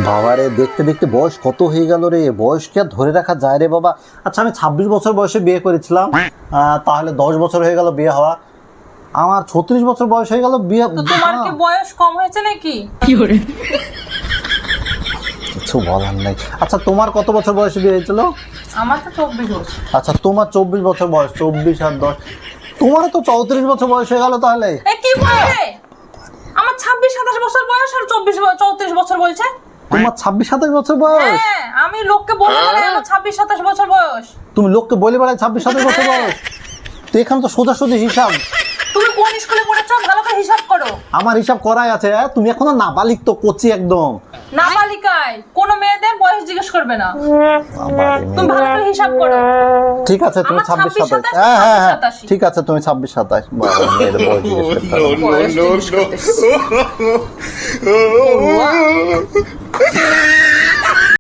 বাবারে, দেখতে দেখতে বয়স কত হয়ে গেল রে, বয়স কি আর ধরে রাখা যায় রে বাবা। আচ্ছা, আমি 26 বছর বয়সে বিয়ে করেছিলাম, তাহলে 10 বছর হয়ে গেল বিয়ে হওয়া। আমার 36 বছর বয়স হয়ে গেল বিয়ে। তোমার কি বয়স কম হয়েছে নাকি? কিছু বলার নাই। আচ্ছা, তোমার কত বছর বয়সে বিয়ে হয়েছিল? আমার তো 24 বছর। আচ্ছা, তোমার 24 বছর বয়স, 24 আর 10, তোমারও তো 34 বছর বয়স হয়ে গেল তাহলে। কি বলে? আমার 26-27 বছর বয়স আর 34 বছর বলছে। তোমার 26-27 বছর বয়স? হ্যাঁ, আমি লোককে বলে বেড়াই আমার 26-27 বছর বয়স। তুমি লোককে বলে বেড়াই 26-27 বছর বয়স? তো এখানে তো সোজাসুজি হিসাব। তুমি কোন স্কুলে পড়েছো ভালো করে হিসাব করো। আমার হিসাব করাই আছে। তুমি এখনো নাবালিক, তো কচি একদম। নাবালিকায় কোন মেয়েদের বয়স জিজ্ঞেস করবে না। তুমি ভালো করে হিসাব করো। ঠিক আছে, তুমি 26-27। হ্যাঁ হ্যাঁ হ্যাঁ, ঠিক আছে, তুমি 26-27। মেয়েদের বয়স জিজ্ঞেস করতে হবে।